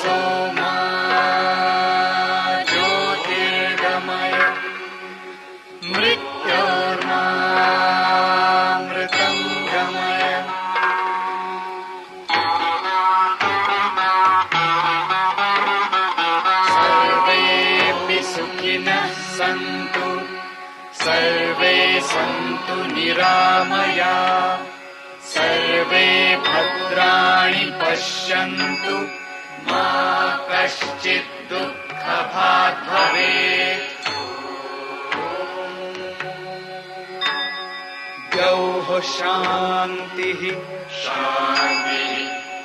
तमसो ज्योतिर्गमय मृत्योर्मामृतं गमय। सर्वेऽपि सुखिनः सन्तु सर्वे सन्तु निरामया सर्वे भद्राणि पश्यन्तु मा कश्चित् दुःखभाग् भवेत्। द्यौः शान्तिः शान्तिः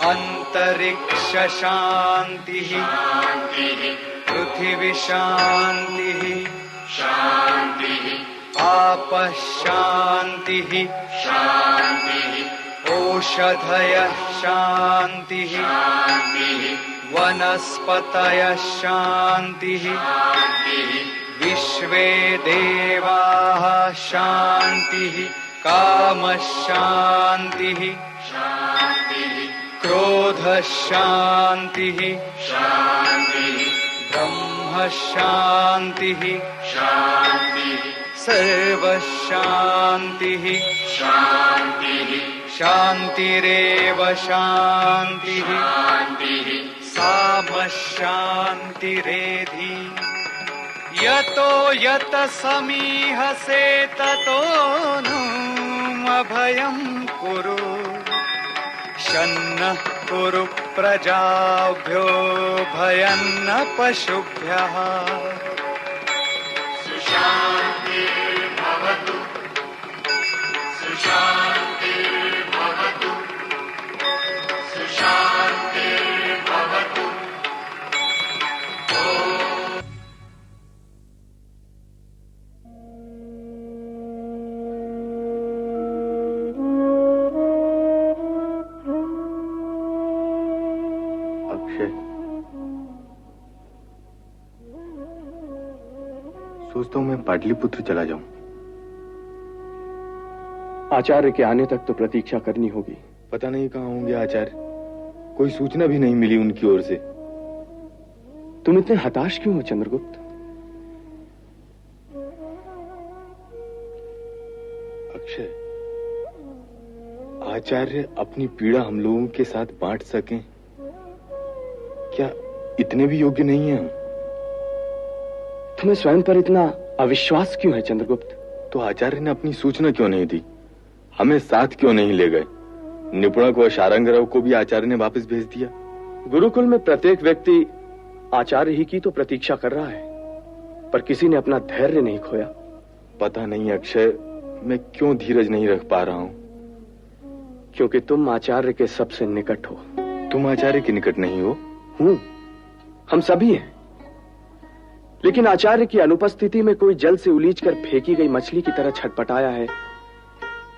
अन्तरिक्ष शान्तिः शान्तिः पृथिवी शान्तिः शान्तिः आपः शान्तिः शान्तिः ओषधयः शान्तिः शान्तिः वनस्पतयः शान्तिः शान्तिः विश्वे देवाः शान्तिः कामः शान्तिः शान्तिः क्रोधः शान्तिः शान्तिः ब्रह्म शान्तिः शान्तिः सर्वः शान्तिः शान्तिः शान्तिरेव शान्तिः शान्तिः सामः शान्तिरेधि। यतो यत समीहसे ततो नु अभयं कुरु शन्नः कुरु प्रजाभ्यो भयं न पशुभ्यः। सुशान्तिर्भवतु सुशान्तिर्भवतु सुशान्तिर्भवतु। सोचता हूं मैं पाटलिपुत्र चला जाऊं। आचार्य के आने तक तो प्रतीक्षा करनी होगी। पता नहीं कहां होंगे आचार्य, कोई सूचना भी नहीं मिली उनकी ओर से। तुम इतने हताश क्यों हो चंद्रगुप्त? अक्षय, आचार्य अपनी पीड़ा हम लोगों के साथ बांट सकें, क्या इतने भी योग्य नहीं हैं हम? तुम्हें स्वयं पर इतना अविश्वास क्यों है चंद्रगुप्त? तो आचार्य ने अपनी सूचना क्यों नहीं दी, हमें साथ क्यों नहीं ले गए? निपुणक व शारंगरव को भी आचार्य ने वापस भेज दिया। गुरुकुल में प्रत्येक व्यक्ति आचार्य ही की तो प्रतीक्षा कर रहा है, पर किसी ने अपना धैर्य नहीं खोया। पता नहीं अक्षय, मैं क्यों धीरज नहीं रख पा रहा हूं। क्योंकि तुम आचार्य के सबसे निकट हो। तुम आचार्य के निकट नहीं हो? हूं, हम सभी हैं। लेकिन आचार्य की अनुपस्थिति में कोई जल से उलीझकर फेंकी गई मछली की तरह छटपटाया है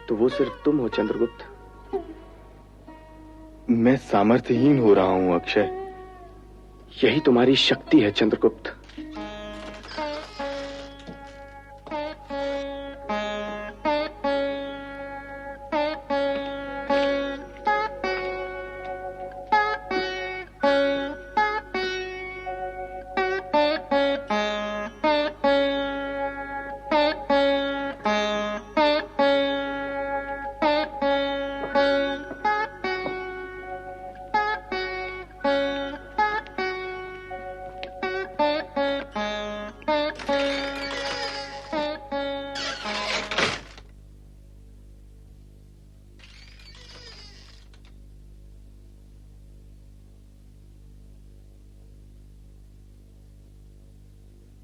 तो वो सिर्फ तुम हो चंद्रगुप्त। मैं सामर्थ्यहीन हो रहा हूं अक्षय। यही तुम्हारी शक्ति है चंद्रगुप्त।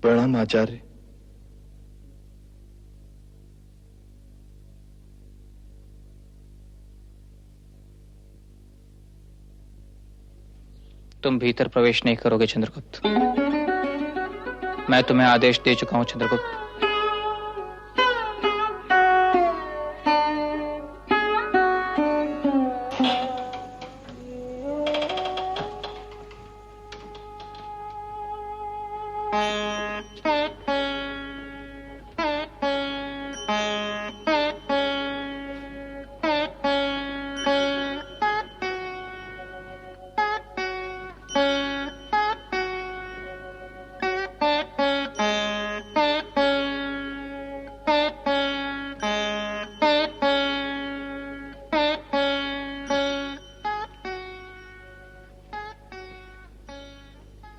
प्रणाम आचार्य। तुम भीतर प्रवेश नहीं करोगे चंद्रगुप्त। मैं तुम्हें आदेश दे चुका हूं चंद्रगुप्त।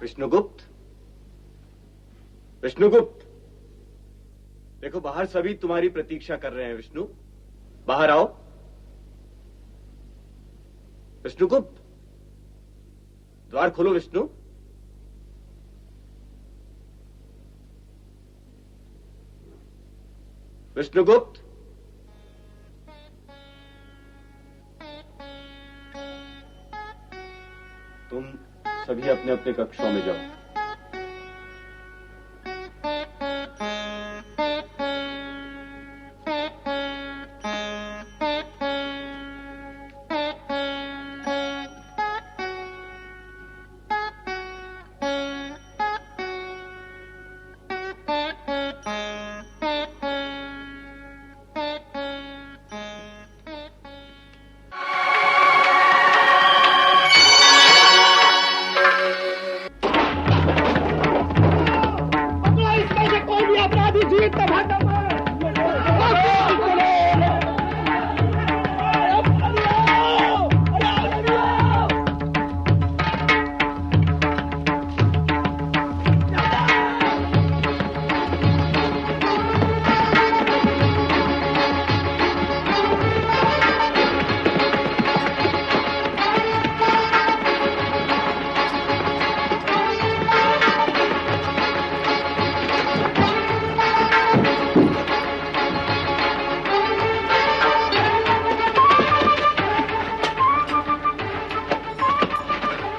विष्णुगुप्त, विष्णुगुप्त, देखो बाहर सभी तुम्हारी प्रतीक्षा कर रहे हैं। विष्णु, बाहर आओ। विष्णुगुप्त, द्वार खोलो। विष्णु, विष्णुगुप्त, तुम सभी अपने अपने कक्षों में जाओ।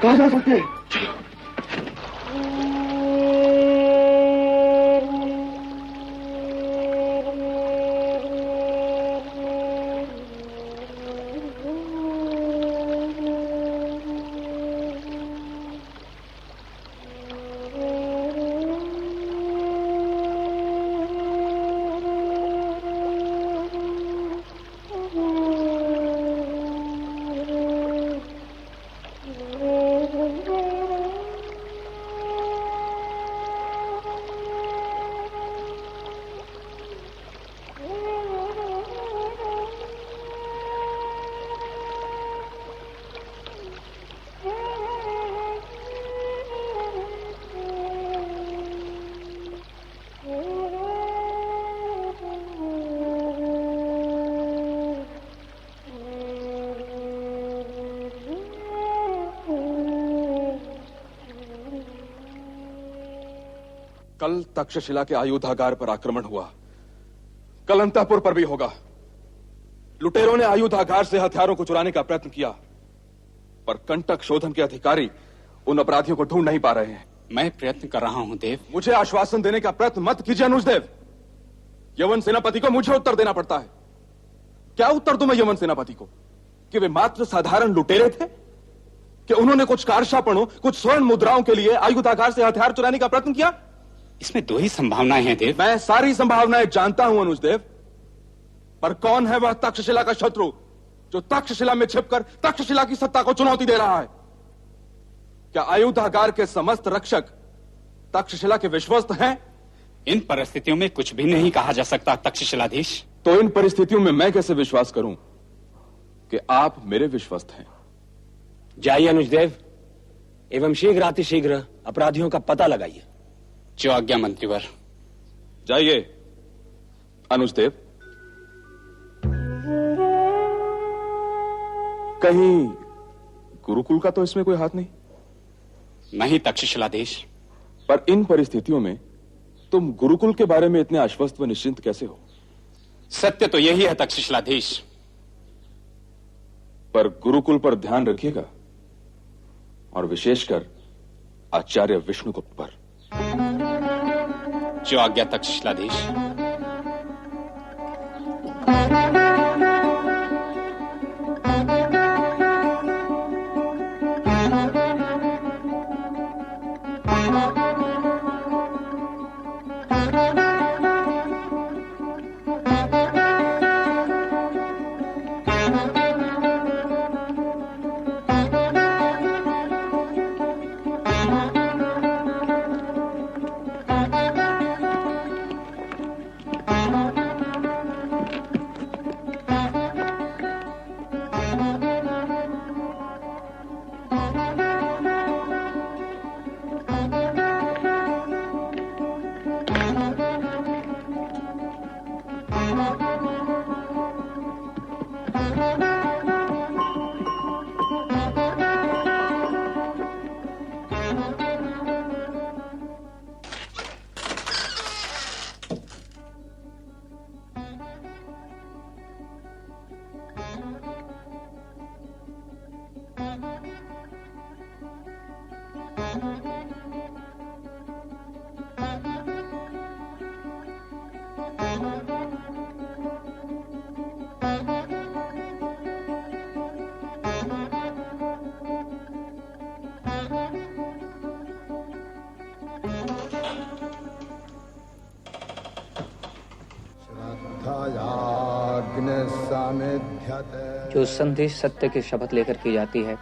कहाँ जा सकते हैं? कल तक्षशिला के आयुधागार पर आक्रमण हुआ, कल अंतःपुर पर भी होगा। लुटेरों ने आयुधागार से हथियारों को चुराने का प्रयत्न किया, पर कंटक शोधन के अधिकारी उन अपराधियों को ढूंढ नहीं पा रहे हैं। मैं प्रयत्न कर रहा हूं देव। मुझे आश्वासन देने का प्रयत्न मत कीजिए अनुजदेव। यवन सेनापति को मुझे उत्तर देना पड़ता है। क्या उत्तर दूं मैं यवन सेनापति को कि वे मात्र साधारण लुटेरे थे, कि उन्होंने कुछ कारशापणों, कुछ स्वर्ण मुद्राओं के लिए आयुधागार से हथियार चुराने का प्रयत्न किया? इसमें दो ही संभावनाएं हैं देव। मैं सारी संभावनाएं जानता हूं अनुजदेव, पर कौन है वह तक्षशिला का शत्रु जो तक्षशिला में छिपकर तक्षशिला की सत्ता को चुनौती दे रहा है? क्या आयुधागार के समस्त रक्षक तक्षशिला के विश्वस्त हैं? इन परिस्थितियों में कुछ भी नहीं कहा जा सकता तक्षशिलाधीश। तो इन परिस्थितियों में मैं कैसे विश्वास करूं कि आप मेरे विश्वस्त हैं? जाइए अनुजदेव, एवं शीघ्र अतिशीघ्र अपराधियों का पता लगाइए। जो आज्ञा मंत्रीवर। जाइए अनुजदेव। कहीं गुरुकुल का तो इसमें कोई हाथ नहीं? नहीं तक्षशिलाधीश। पर इन परिस्थितियों में तुम गुरुकुल के बारे में इतने आश्वस्त व निश्चिंत कैसे हो? सत्य तो यही है तक्षशिलाधीश। पर गुरुकुल पर ध्यान रखिएगा, और विशेषकर आचार्य विष्णुगुप्त पर। जो आज्ञा तक्षशिलाधीश। जो संधि सत्य की शपथ लेकर की जाती है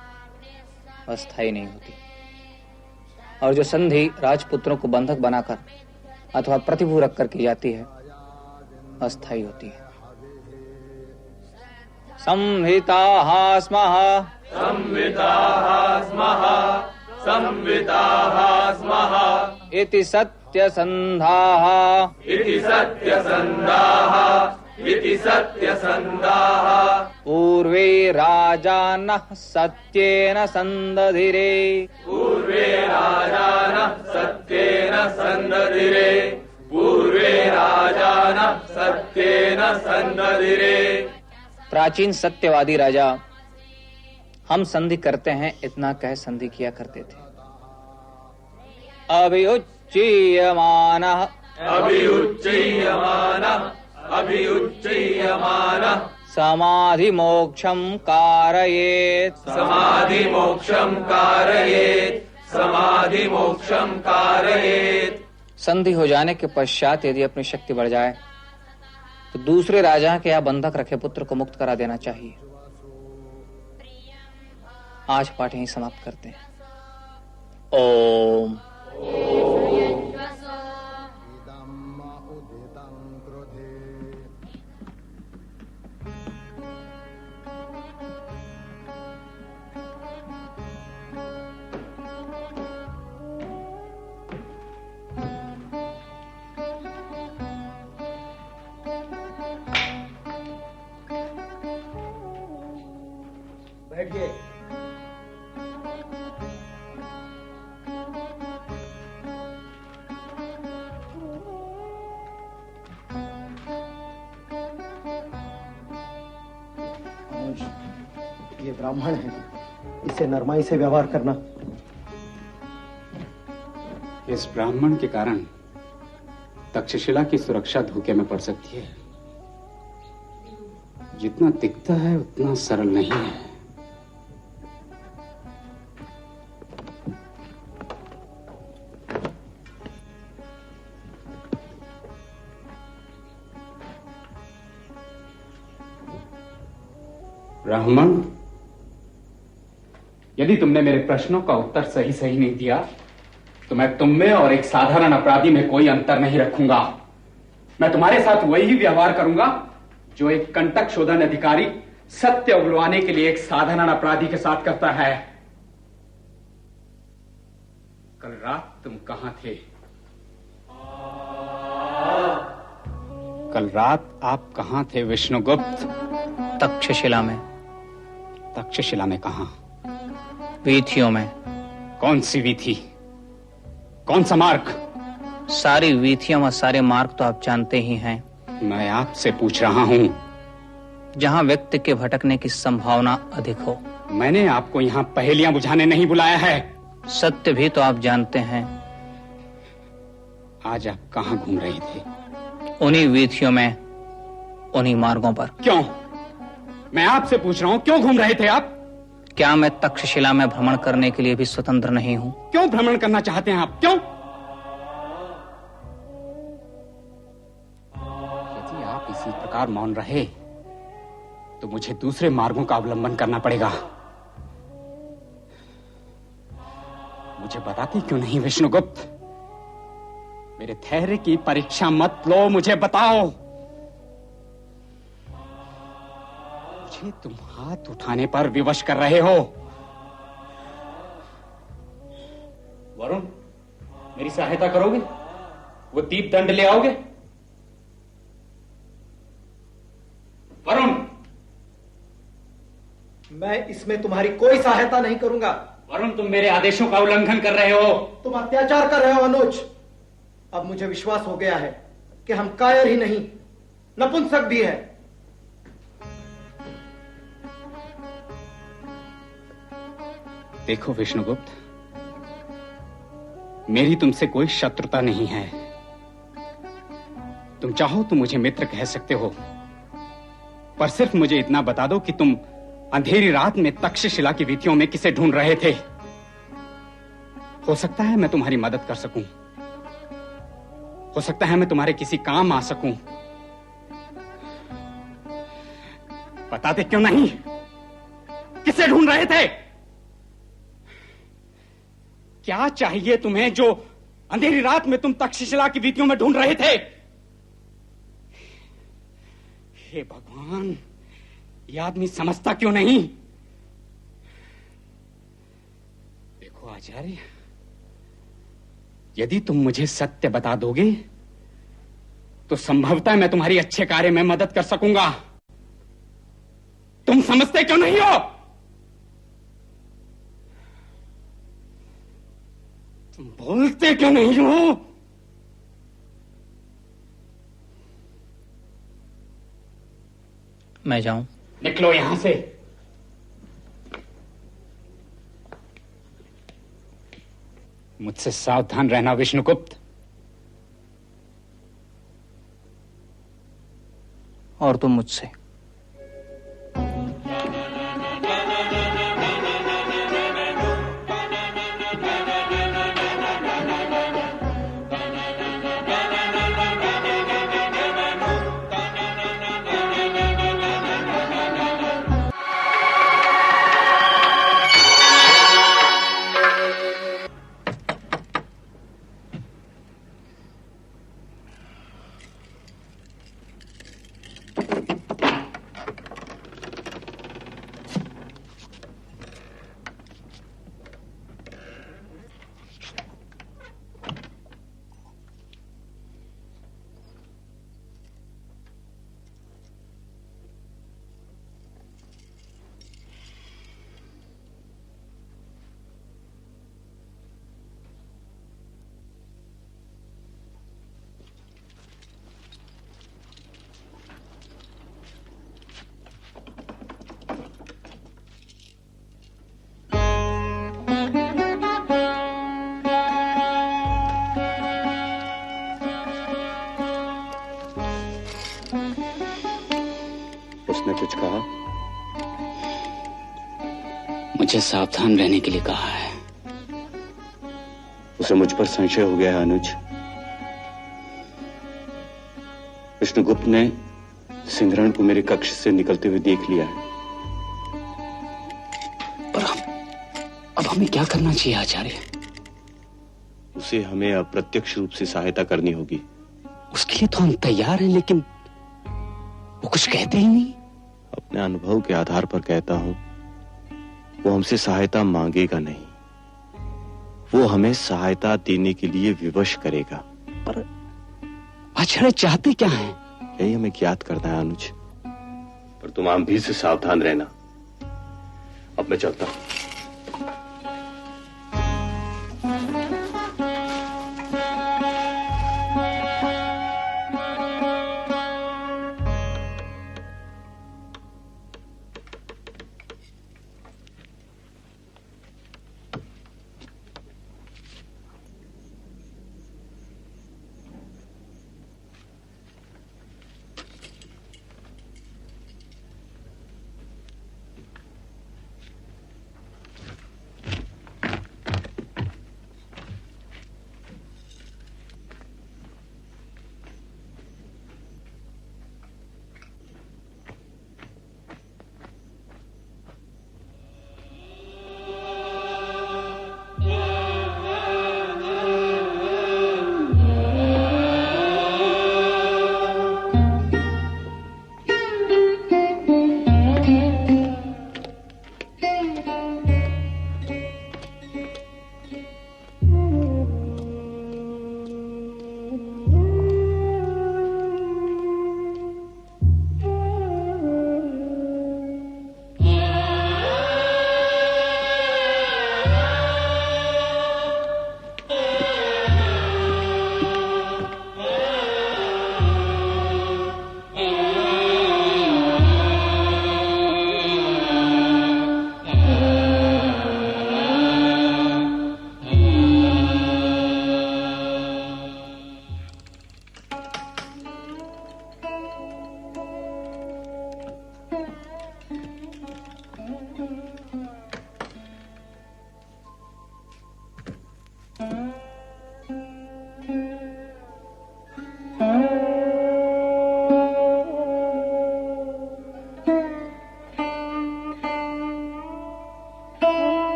अस्थायी नहीं होती, और जो संधि राजपुत्रों को बंधक बनाकर अथवा प्रतिभू रखकर की जाती है अस्थायी होती है। संहिताः स्मः इति सत्यसन्धाः पूर्वे राजानः सत्येन सन्दधिरे प्राचीन सत्यवादी राजा हम संधि करते हैं इतना कह संधि किया करते थे। अभियुच्यमानः समाधि मोक्षम कारयेत। संधि हो जाने के पश्चात यदि अपनी शक्ति बढ़ जाए तो दूसरे राजा के या बंधक रखे पुत्र को मुक्त करा देना चाहिए। आज पाठ यहीं समाप्त करते हैं। ओम। बैठिए। ये ब्राह्मण है, इससे नरमाई से व्यवहार करना। इस ब्राह्मण के कारण तक्षशिला की सुरक्षा धोखे में पड़ सकती है। जितना दिखता है उतना सरल नहीं है। ब्राह्मण, यदि तुमने मेरे प्रश्नों का उत्तर सही सही नहीं दिया तो मैं तुम में और एक साधारण अपराधी में कोई अंतर नहीं रखूंगा। मैं तुम्हारे साथ वही व्यवहार करूंगा जो एक कंटक शोधन अधिकारी सत्य उगलवाने के लिए एक साधारण अपराधी के साथ करता है। कल रात तुम कहां थे? कल रात आप कहां थे विष्णुगुप्त? तक्षशिला में। तक्षशिला में कहां? वीथियों में। कौन सी वीथी? कौन सा मार्ग? सारी वीथियां और सारे मार्ग तो आप जानते ही हैं। मैं आपसे पूछ रहा हूं। जहां व्यक्ति के भटकने की संभावना अधिक हो। मैंने आपको यहां पहेलियां बुझाने नहीं बुलाया है। सत्य भी तो आप जानते हैं। आज आप कहां घूम रहे थे? उन्हीं वीथियों में, उन्हीं मार्गों पर। क्यों? मैं आपसे पूछ रहा हूं, क्यों घूम रहे थे आप? क्या मैं तक्षशिला में भ्रमण करने के लिए भी स्वतंत्र नहीं हूं? क्यों भ्रमण करना चाहते हैं आप? क्यों? यदि आप इसी प्रकार मौन रहे तो मुझे दूसरे मार्गों का अवलंबन करना पड़ेगा। मुझे बताते क्यों नहीं विष्णुगुप्त? मेरे धैर्य की परीक्षा मत लो, मुझे बताओ। मुझे तुम हाथ उठाने पर विवश कर रहे हो। वरुण, मेरी सहायता करोगे? वो दीप दंड ले आओगे? वरुण, मैं इसमें तुम्हारी कोई सहायता नहीं करूंगा। वरुण, तुम मेरे आदेशों का उल्लंघन कर रहे हो। तुम अत्याचार कर रहे हो अनुज। अब मुझे विश्वास हो गया है कि हम कायर ही नहीं, नपुंसक भी है। देखो विष्णुगुप्त, मेरी तुमसे कोई शत्रुता नहीं है। तुम चाहो तो मुझे मित्र कह सकते हो, पर सिर्फ मुझे इतना बता दो कि तुम अंधेरी रात में तक्षशिला की वीथियों में किसे ढूंढ रहे थे। हो सकता है मैं तुम्हारी मदद कर सकूं, हो सकता है मैं तुम्हारे किसी काम आ सकूं। बताते क्यों नहीं? किसे ढूंढ रहे थे? क्या चाहिए तुम्हें जो अंधेरी रात में तुम तक्षशिला की वीथियों में ढूंढ रहे थे? हे भगवान, ये आदमी समझता क्यों नहीं? देखो आचार्य, यदि तुम मुझे सत्य बता दोगे तो संभवतः मैं तुम्हारी अच्छे कार्य में मदद कर सकूंगा। तुम समझते क्यों नहीं हो? तुम बोलते क्यों नहीं हो? मैं जाऊं? निकलो यहां से। मुझसे सावधान रहना विष्णुगुप्त। और तुम मुझसे। उसने कुछ कहा? मुझे सावधान रहने के लिए कहा है। उसे मुझ पर संशय हो गया है अनुज। विष्णुगुप्त ने सिंहरण को मेरे कक्ष से निकलते हुए देख लिया है। पर अब हमें क्या करना चाहिए आचार्य? उसे हमें अप्रत्यक्ष रूप से सहायता करनी होगी। उसके लिए तो हम तैयार हैं, लेकिन वो कुछ कहते ही नहीं। अपने अनुभव के आधार पर कहता हूं, वो हमसे सहायता मांगेगा नहीं, वो हमें सहायता देने के लिए विवश करेगा। पर आचार्य चाहते क्या हैं? यही हमें ज्ञात करना है अनुज। पर तुम आम भी से सावधान रहना। अब मैं चलता हूं।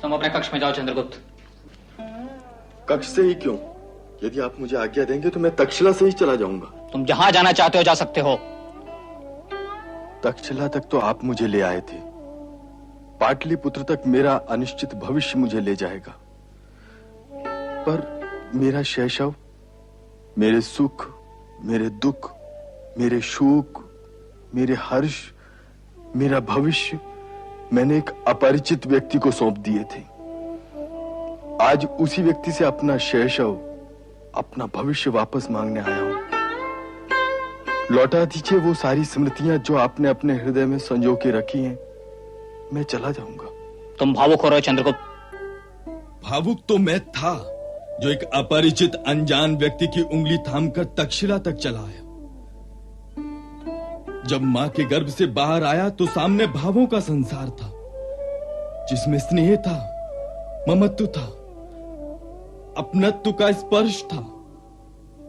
तुम अपने कक्ष में जाओ चंद्रगुप्त। कक्ष से ही क्यों? यदि आप मुझे आज्ञा देंगे तो मैं तक्षशिला से ही चला जाऊंगा। तुम जहां जाना चाहते हो जा सकते हो। तक्षशिला तक तो आप मुझे ले आए थे, पाटलिपुत्र तक मेरा अनिश्चित भविष्य मुझे ले जाएगा, पर मेरा शैशव, मेरे सुख, मेरे दुख, मेरे शोक, मेरे हर्ष, मेरा भविष्य मैंने एक अपरिचित व्यक्ति को सौंप दिए थे। आज उसी व्यक्ति से अपना शैशव, अपना भविष्य वापस मांगने आया हूं। लौटा दीजिए वो सारी स्मृतियां जो आपने अपने हृदय में संजो के रखी हैं। मैं चला जाऊंगा। तुम भावुक हो रहे हो चंद्रगुप्त। भावुक तो मैं था जो एक अपरिचित अनजान व्यक्ति की उंगली थामकर तक्षशिला तक चला आया। जब मां के गर्भ से बाहर आया तो सामने भावों का संसार था, जिसमें स्नेह था, ममत्व था, अपनत्व का स्पर्श था,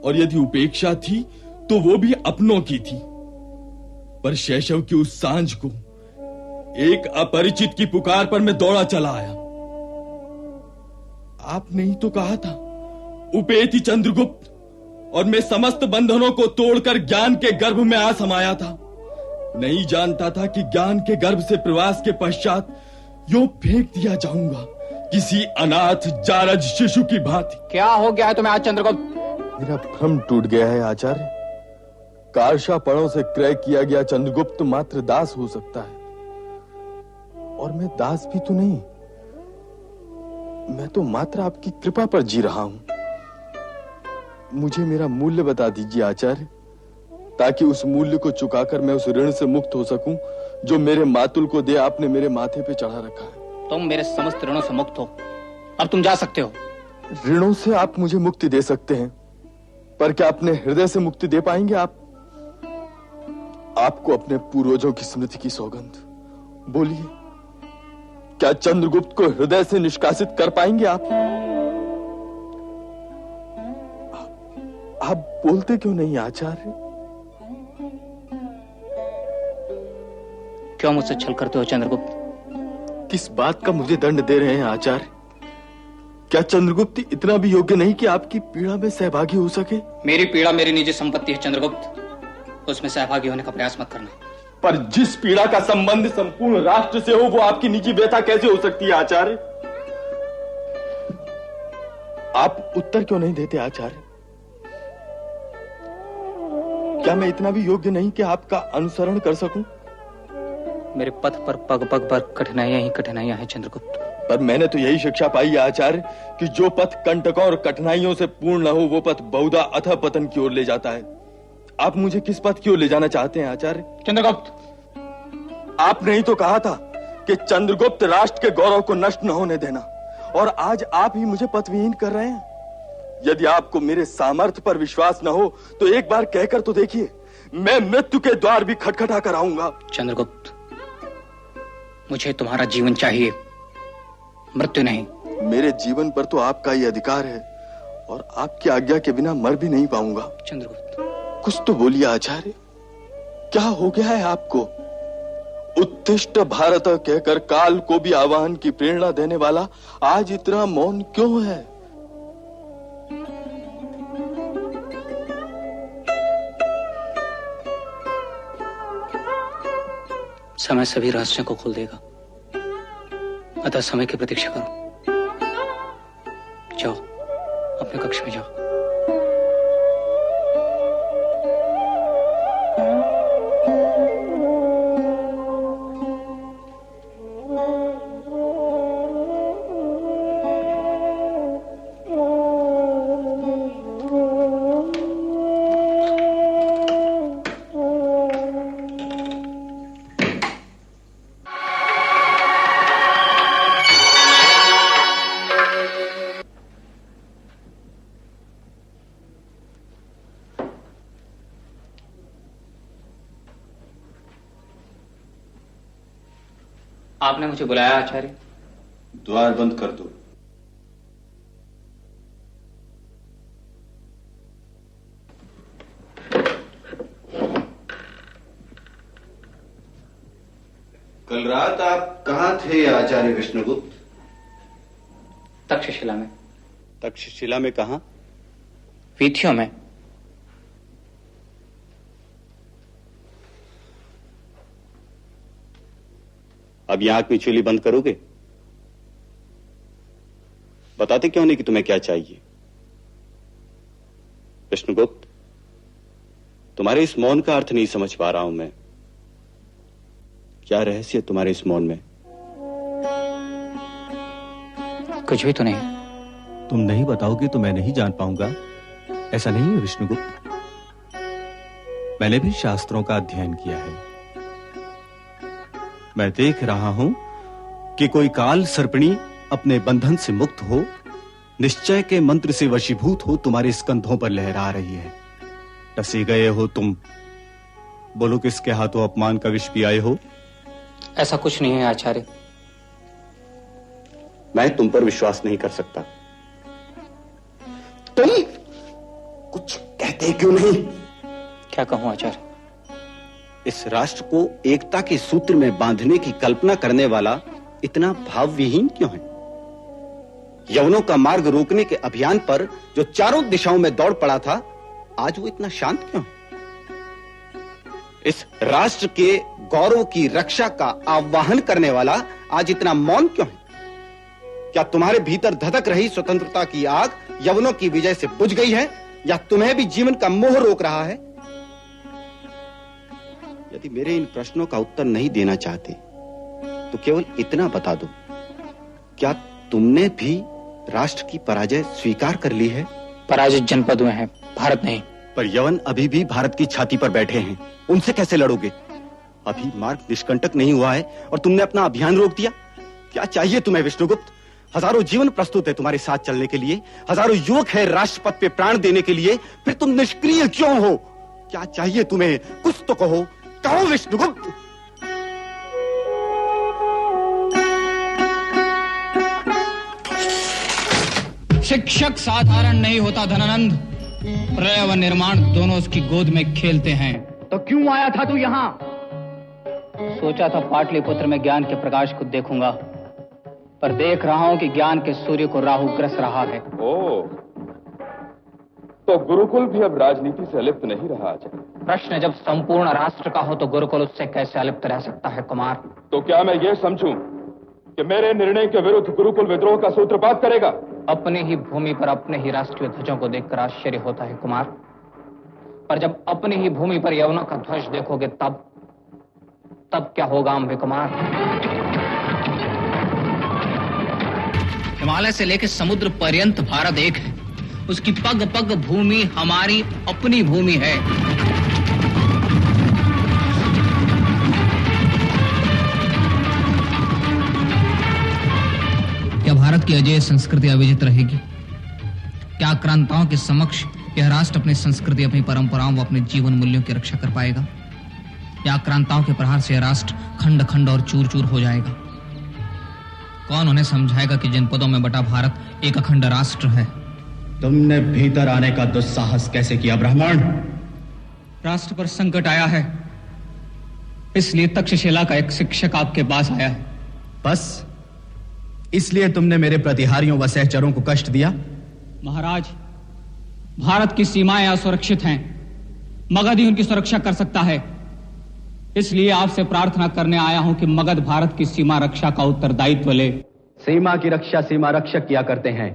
और यदि उपेक्षा थी तो वो भी अपनों की थी। पर शैशव की उस सांझ को एक अपरिचित की पुकार पर मैं दौड़ा चला आया। आपने ही तो कहा था, उपेति चंद्रगुप्त, और मैं समस्त बंधनों को तोड़कर ज्ञान के गर्भ में आ समाया था। नहीं जानता था कि ज्ञान के गर्भ से प्रवास के पश्चात यूं फेंक दिया जाऊंगा किसी अनाथ जारज शिशु की भांति। क्या हो गया है तुम्हें आज चंद्रगुप्त? मेरा भ्रम टूट गया है आचार्य। कारशा पणों से क्रय किया गया चंद्रगुप्त मात्र दास हो सकता है, और मैं दास भी तो नहीं, मैं तो मात्र आपकी कृपा पर जी रहा हूं। मुझे मेरा मूल्य बता दीजिए आचार्य, ताकि उस मूल्य को चुकाकर मैं उस ऋण से मुक्त हो सकूं जो मेरे मातुल को दे आपने मेरे माथे पे चढ़ा रखा है। तुम मेरे समस्त ऋणों से मुक्त हो, अब तुम जा सकते हो। ऋणों से आप मुझे मुक्ति दे सकते हैं, पर क्या अपने हृदय से मुक्ति दे पाएंगे आप? आपको अपने पूर्वजों की स्मृति की सौगंध, बोलिए, क्या चंद्रगुप्त को हृदय से निष्कासित कर पाएंगे आप? आप बोलते क्यों नहीं आचार्य? क्यों मुझसे छल करते हो चंद्रगुप्त? किस बात का मुझे दंड दे रहे हैं आचार्य? क्या चंद्रगुप्त इतना भी योग्य नहीं कि आपकी पीड़ा में सहभागी हो सके? मेरी पीड़ा मेरी निजी संपत्ति है चंद्रगुप्त, उसमें सहभागी होने का प्रयास मत करना। पर जिस पीड़ा का संबंध संपूर्ण राष्ट्र से हो, वो आपकी निजी व्यथा कैसे हो सकती है आचार्य? आप उत्तर क्यों नहीं देते आचार्य? क्या मैं इतना भी योग्य नहीं कि आपका अनुसरण कर सकूं? मेरे पथ पर पग पग पर कठिनाइयां ही कठिनाइयां हैं चंद्रगुप्त। पर मैंने तो यही शिक्षा पाई है आचार्य कि जो पथ कंटकों और कठिनाइयों से पूर्ण न हो, वो पथ बहुधा अथः पतन की ओर ले जाता है। आप मुझे किस पथ की ओर ले जाना चाहते हैं आचार्य? चंद्रगुप्त, आपने ही तो कहा था कि चंद्रगुप्त राष्ट्र के गौरव को नष्ट न होने देना, और आज आप ही मुझे पथविहीन कर रहे हैं। यदि आपको मेरे सामर्थ्य पर विश्वास न हो तो एक बार कहकर तो देखिए, मैं मृत्यु के द्वार भी खटखटा कर आऊंगा। चंद्रगुप्त, मुझे तुम्हारा जीवन चाहिए, मृत्यु नहीं। मेरे जीवन पर तो आपका ही अधिकार है, और आपकी आज्ञा के बिना मर भी नहीं पाऊंगा। चंद्रगुप्त, कुछ तो बोलिए आचार्य, क्या हो गया है आपको? उत्तिष्ठ भारत कहकर काल को भी आह्वान की प्रेरणा देने वाला आज इतना मौन क्यों है? समय सभी रहस्यों को खोल देगा, अतः समय की प्रतीक्षा करो। जाओ, अपने कक्ष में जाओ। आपने मुझे बुलाया आचार्य? द्वार बंद कर दो। कल रात आप कहाँ थे आचार्य विष्णुगुप्त? तक्षशिला में। तक्षशिला में कहाँ? वीथियों में। अब ये आंख मिचौली बंद करोगे? बताते क्यों नहीं कि तुम्हें क्या चाहिए? विष्णुगुप्त, तुम्हारे इस मौन का अर्थ नहीं समझ पा रहा हूं मैं। क्या रहस्य है तुम्हारे इस मौन में? कुछ भी तो नहीं। तुम नहीं बताओगे तो मैं नहीं जान पाऊंगा, ऐसा नहीं है विष्णुगुप्त? मैंने भी शास्त्रों का अध्ययन किया है। मैं देख रहा हूं कि कोई काल सर्पिणी अपने बंधन से मुक्त हो, निश्चय के मंत्र से वशीभूत हो, तुम्हारे स्कंधों पर लहरा रही है। टसे गए हो तुम। बोलो, किसके हाथों अपमान का विष पियाए हो? ऐसा कुछ नहीं है आचार्य। मैं तुम पर विश्वास नहीं कर सकता। तुम कुछ कहते क्यों नहीं? क्या कहूं आचार्य? इस राष्ट्र को एकता के सूत्र में बांधने की कल्पना करने वाला इतना भावविहीन क्यों है? यवनों का मार्ग रोकने के अभियान पर जो चारों दिशाओं में दौड़ पड़ा था, आज वो इतना शांत क्यों है? इस राष्ट्र के गौरव की रक्षा का आह्वान करने वाला आज इतना मौन क्यों है? क्या तुम्हारे भीतर धधक रही स्वतंत्रता की आग यवनों की विजय से बुझ गई है, या तुम्हें भी जीवन का मोह रोक रहा है? यदि मेरे इन प्रश्नों का उत्तर नहीं देना चाहते तो केवल इतना बता दो, क्या तुमने भी राष्ट्र की पराजय स्वीकार कर ली है? पराजित जनपद में है, भारत नहीं। पर यवन अभी भी भारत की छाती पर बैठे हैं, उनसे कैसे लड़ोगे? अभी मार्ग निष्कंटक नहीं हुआ है और तुमने अपना अभियान रोक दिया। क्या चाहिए तुम्हें विष्णुगुप्त? हजारों जीवन प्रस्तुत है तुम्हारे साथ चलने के लिए, हजारों युवक है राष्ट्रपद पे प्राण देने के लिए, फिर तुम निष्क्रिय क्यों हो? क्या चाहिए तुम्हें? कुछ तो कहो, कहो विष्णुगुप्त। शिक्षक साधारण नहीं होता धनानंद, प्रलय व निर्माण दोनों उसकी गोद में खेलते हैं। तो क्यों आया था तू यहाँ? सोचा था पाटलिपुत्र में ज्ञान के प्रकाश को देखूंगा, पर देख रहा हूं कि ज्ञान के सूर्य को राहु ग्रस रहा है। ओह, तो गुरुकुल भी अब राजनीति से अलिप्त नहीं रहा आचार्य? प्रश्न जब संपूर्ण राष्ट्र का हो तो गुरुकुल उससे कैसे अलिप्त रह सकता है कुमार? तो क्या मैं ये समझूं कि मेरे निर्णय के विरुद्ध गुरुकुल विद्रोह का सूत्रपात करेगा? अपनी ही भूमि पर अपने ही राष्ट्रीय ध्वजों को देखकर आश्चर्य होता है कुमार, पर जब अपनी ही भूमि पर यवनों का ध्वज देखोगे तब क्या होगा अम्बे कुमार? हिमालय से लेकर समुद्र पर्यंत भारत एक है, उसकी पग पग भूमि हमारी अपनी भूमि है। क्या भारत की अजय संस्कृति अविजित रहेगी? क्या आक्रांताओं के समक्ष यह राष्ट्र अपनी संस्कृति, अपनी परंपराओं व अपने जीवन मूल्यों की रक्षा कर पाएगा? या आक्रांताओं के प्रहार से यह राष्ट्र खंड खंड और चूर चूर हो जाएगा? कौन उन्हें समझाएगा कि जनपदों में बटा भारत एक अखंड राष्ट्र है? तुमने भीतर आने का दुस्साहस कैसे किया ब्राह्मण? राष्ट्र पर संकट आया है, इसलिए तक्षशिला का एक शिक्षक आपके पास आया है। बस इसलिए तुमने मेरे प्रतिहारियों व सहचरों को कष्ट दिया? महाराज, भारत की सीमाएं असुरक्षित हैं, मगध ही उनकी सुरक्षा कर सकता है। इसलिए आपसे प्रार्थना करने आया हूं कि मगध भारत की सीमा रक्षा का उत्तरदायित्व ले। सीमा की रक्षा सीमा रक्षक किया करते हैं,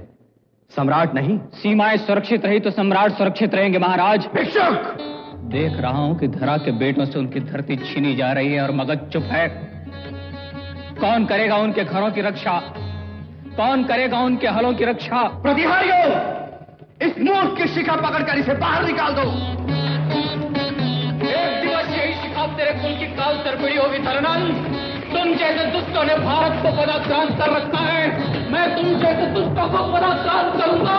सम्राट नहीं। सीमाएं सुरक्षित रही तो सम्राट सुरक्षित रहेंगे महाराज। भिक्षुक! देख रहा हूं कि धरा के बेटों से उनकी धरती छीनी जा रही है और मगध चुप है। कौन करेगा उनके घरों की रक्षा? कौन करेगा उनके हलों की रक्षा? प्रतिहारियों, इस मूर्ख की शिखा पकड़कर इसे बाहर निकाल दो। एक दिवस यही शिखा तेरे कुल की काल सर्पिणी होगी धनानंद। तुम जैसे दुष्टों ने भारत को पदाक्रांत कर रखा है, मैं तुम जैसे दुष्टों को पदाक्रांत करूंगा।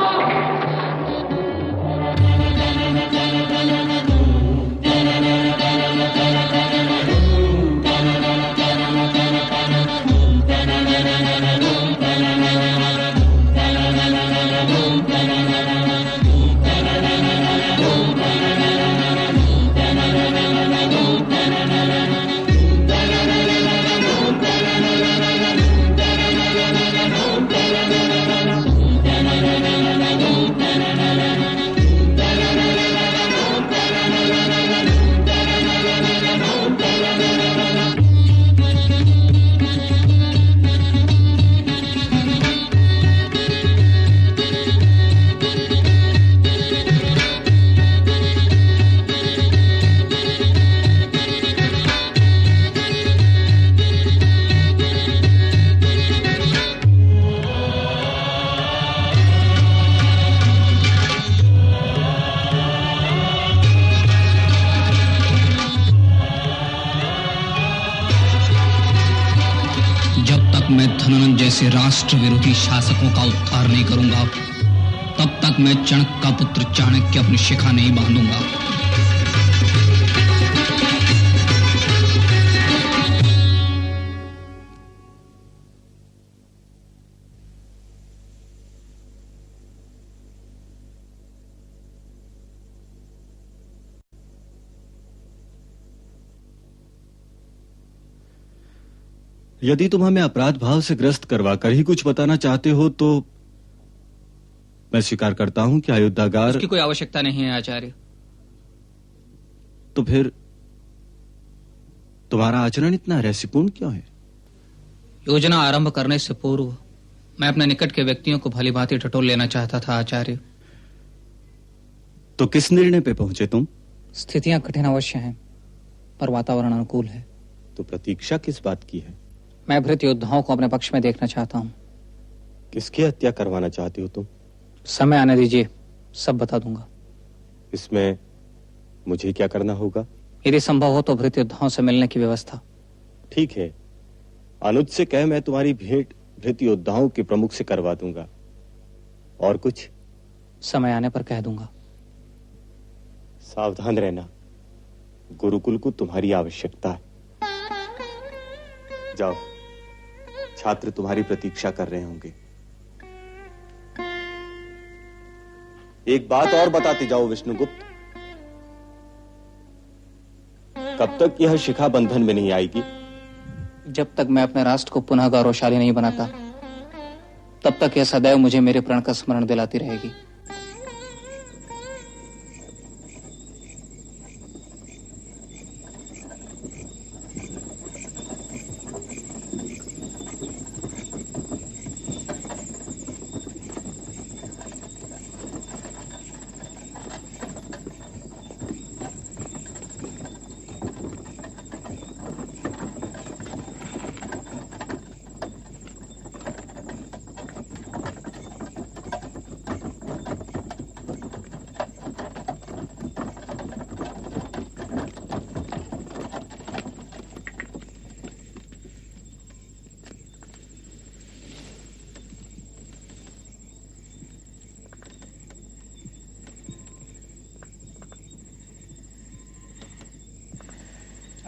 ऐसे राष्ट्र विरोधी शासकों का उद्धार नहीं करूंगा, तब तक मैं चाणक्य का पुत्र चाणक्य अपनी शिखा नहीं बांधूंगा। यदि तुम हमें अपराध भाव से ग्रस्त करवा कर ही कुछ बताना चाहते हो तो मैं स्वीकार करता हूं कि अयोध्यागार। उसकी कोई आवश्यकता नहीं है आचार्य। तो फिर तुम्हारा आचरण इतना रहस्यपूर्ण क्यों है? योजना आरंभ करने से पूर्व मैं अपने निकट के व्यक्तियों को भली भांति टटोल लेना चाहता था आचार्य। तो किस निर्णय पे पहुंचे तुम? स्थितियां कठिन अवश्य हैं, पर वातावरण अनुकूल है। तो प्रतीक्षा किस बात की है? मैं भृत योद्धाओं को अपने पक्ष में देखना चाहता हूं। किसकी हत्या करवाना चाहती हो तुम? समय आने दीजिए, सब बता दूंगा। इसमें मुझे क्या करना होगा? यदि संभव हो तो भृत योद्धाओं से मिलने की व्यवस्था। ठीक है, अनुज से कह मैं तुम्हारी भेंट भृत योद्धाओं के प्रमुख से करवा दूंगा। और कुछ? समय आने पर कह दूंगा। सावधान रहना, गुरुकुल को तुम्हारी आवश्यकता है। जाओ, छात्र तुम्हारी प्रतीक्षा कर रहे होंगे। एक बात और बताते जाओ विष्णुगुप्त, कब तक यह शिखा बंधन में नहीं आएगी? जब तक मैं अपने राष्ट्र को पुनः गौरवशाली नहीं बनाता, तब तक यह सदैव मुझे मेरे प्रण का स्मरण दिलाती रहेगी।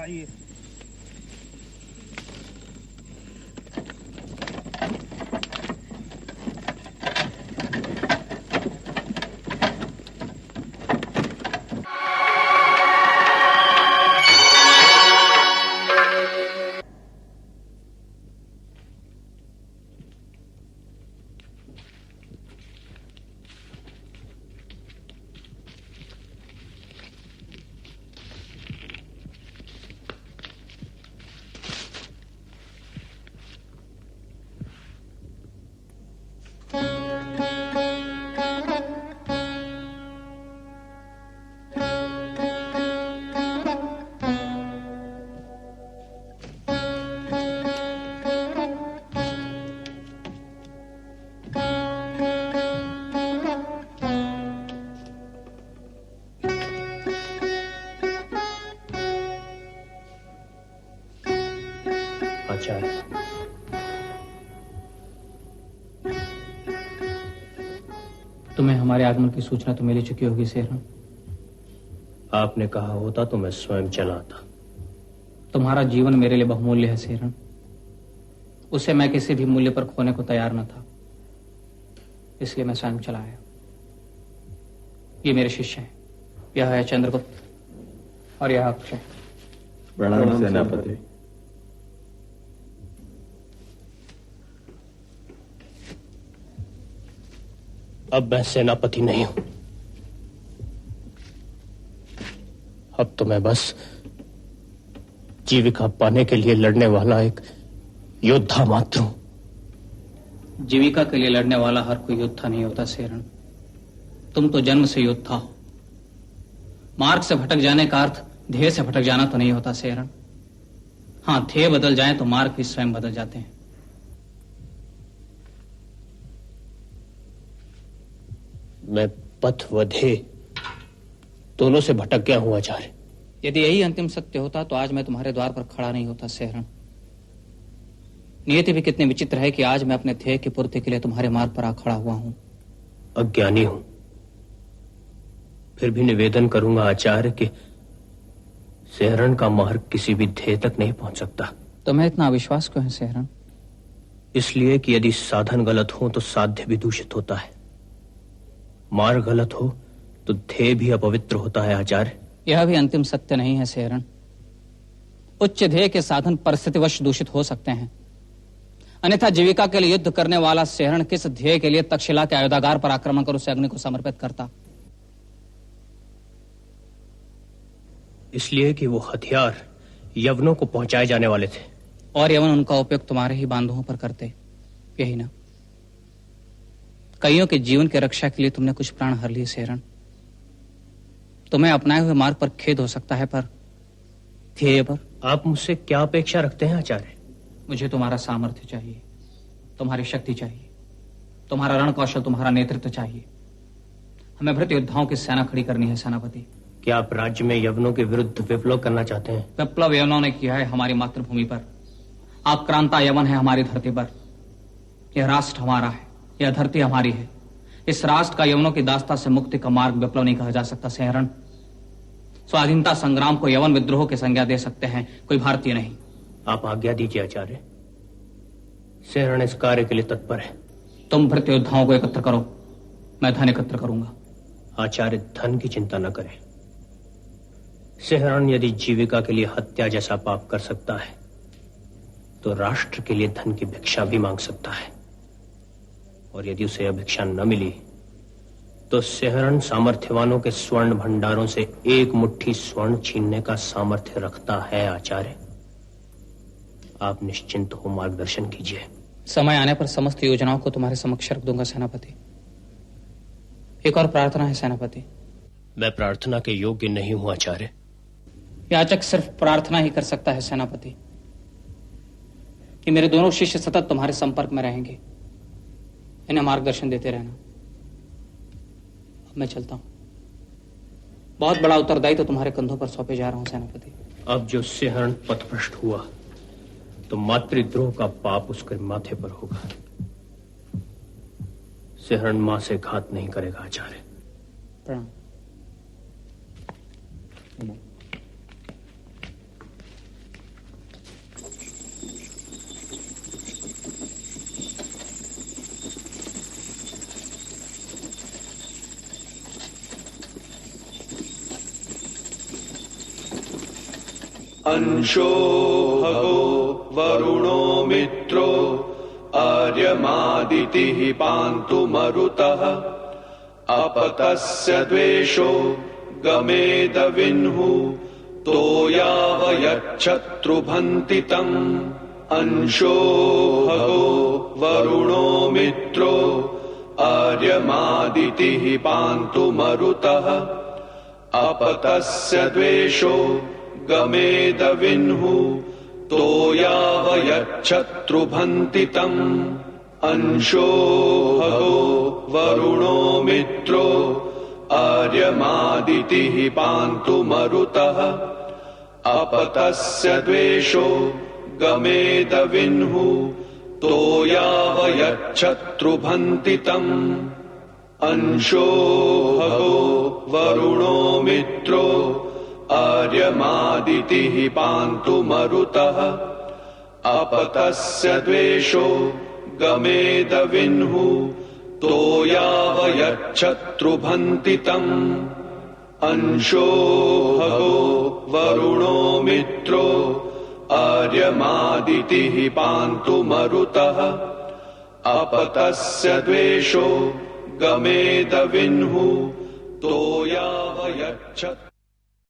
आइए। तुम्हें हमारे आगमन की सूचना तो मिल चुकी होगी सेहरण। आपने कहा होता तो मैं स्वयं चला आता। तुम्हारा जीवन मेरे लिए बहुमूल्य है सेहरण, उसे मैं किसी भी मूल्य पर खोने को तैयार न था, इसलिए मैं स्वयं चला आया। ये मेरे शिष्य हैं, यह है चंद्रगुप्त और यह अक्षय। प्रणाम सेनापति। अब मैं सेनापति नहीं हूं, अब तो मैं बस जीविका पाने के लिए लड़ने वाला एक योद्धा मात्र हूं। जीविका के लिए लड़ने वाला हर कोई योद्धा नहीं होता सेहरण, तुम तो जन्म से योद्धा हो। मार्ग से भटक जाने का अर्थ ध्येय से भटक जाना तो नहीं होता सेहरण। हाँ, ध्येय बदल जाए तो मार्ग भी स्वयं बदल जाते हैं। मैं पथ व ध्येय दोनों से भटक गया हूं आचार्य। यदि यही अंतिम सत्य होता तो आज मैं तुम्हारे द्वार पर खड़ा नहीं होता सेहरण। नियति भी कितनी विचित्र है कि आज मैं अपने ध्येय की पूर्ति के लिए तुम्हारे मार्ग पर आ खड़ा हुआ हूं। अज्ञानी हूं, फिर भी निवेदन करूंगा आचार्य कि सेहरण का मार्ग किसी भी ध्येय तक नहीं पहुंच सकता। तुम्हें इतना अविश्वास क्यों है सेहरण? इसलिए कि यदि साधन गलत हो तो साध्य भी दूषित होता है, मार्ग गलत हो तो ध्येय भी अपवित्र होता है आचार्य। यह भी अंतिम सत्य नहीं है सेहरण। उच्च ध्येय के साधन परिस्थितिवश दूषित हो सकते हैं, अन्यथा जीविका के लिए युद्ध करने वाला सेहरण किस ध्येय के लिए तक्षशिला के आयुधागार पर आक्रमण कर उसे अग्नि को समर्पित करता? इसलिए कि वो हथियार यवनों को पहुंचाए जाने वाले थे, और यवन उनका उपयोग तुम्हारे ही बांधवों पर करते, यही ना? कईयों के जीवन की रक्षा के लिए तुमने कुछ प्राण हर लिए सेहरण। तुम्हें अपनाए हुए मार्ग पर खेद हो सकता है, पर ध्येय पर? आप मुझसे क्या अपेक्षा रखते हैं आचार्य? मुझे तुम्हारा सामर्थ्य चाहिए, तुम्हारी शक्ति चाहिए, तुम्हारा रण कौशल, तुम्हारा नेतृत्व चाहिए। हमें भृत्य योद्धाओं की सेना खड़ी करनी है सेनापति। क्या आप राज्य में यवनों के विरुद्ध विप्लव करना चाहते हैं? विप्लव यवनों ने किया है हमारी मातृभूमि पर, आक्रांता यवन है हमारी धरती पर। यह राष्ट्र हमारा है, यह धरती हमारी है। इस राष्ट्र का यवनों की दास्ता से मुक्ति का मार्ग विप्लव नहीं कहा जा सकता सेहरण। स्वाधीनता संग्राम को यवन विद्रोह की संज्ञा दे सकते हैं, कोई भारतीय नहीं। आप आज्ञा दीजिए आचार्य, सेहरण इस कार्य के लिए तत्पर है। तुम भृत्य योद्धाओं को एकत्र करो, मैं धन एकत्र करूंगा। आचार्य धन की चिंता न करें। सेहरण यदि जीविका के लिए हत्या जैसा पाप कर सकता है तो राष्ट्र के लिए धन की भिक्षा भी मांग सकता है, और यदि उसे यह भिक्षा न मिली तो सेहरण सामर्थ्यवानों के स्वर्ण भंडारों से एक मुट्ठी स्वर्ण छीनने का सामर्थ्य रखता है आचार्य। आप निश्चिंत हो, मार्गदर्शन कीजिए। समय आने पर समस्त योजनाओं को तुम्हारे समक्ष रख दूंगा सेनापति। एक और प्रार्थना है सेनापति। मैं प्रार्थना के योग्य नहीं हूं आचार्य। याचक सिर्फ प्रार्थना ही कर सकता है सेनापति कि मेरे दोनों शिष्य सतत तुम्हारे संपर्क में रहेंगे, इन्हें मार्गदर्शन देते रहना। अब मैं चलता हूं, बहुत बड़ा उत्तरदायित्व तुम्हारे कंधों पर सौंपे जा रहा हूं सेनापति। अब जो सेहरण पथभ्रष्ट हुआ तो मातृद्रोह का पाप उसके माथे पर होगा। सेहरण मां से घात नहीं करेगा आचार्य। प्रणाम। अंशो भगो वरुणो मित्रो आर्यमादितिः पान्तु मरुतः अपतस्य द्वेषो गमेदविन्हु तोयावयच्छत्रुभन्ति तम्। अंशो भगो वरुणो मित्रो आर्यमादितिः पान्तु मरुतः अपतस्य द्वेषो गमेदविन्हु तोयावयच्छत्रुभन्ति तम्। अंशो भगो वरुणो मित्रो आर्यमादितिः पान्तु मरुतः अपतस्य द्वेषो गमेदविन्हु तोयावयच्छत्रुभन्ति तम्। अंशो भगो वरुणो मित्रो आर्यमादितिः पान्तु मरुतः अपतस्य द्वेषो गमेदविन्हु तोयावयच्छत्रुभन्ति तम्। अंशो भगो वरुणो मित्रो आर्यमादितिः पान्तु मरुतः अपतस्य द्वेषो गमेदविन्हु तोयावयच्छत्रुभन्ति तम्।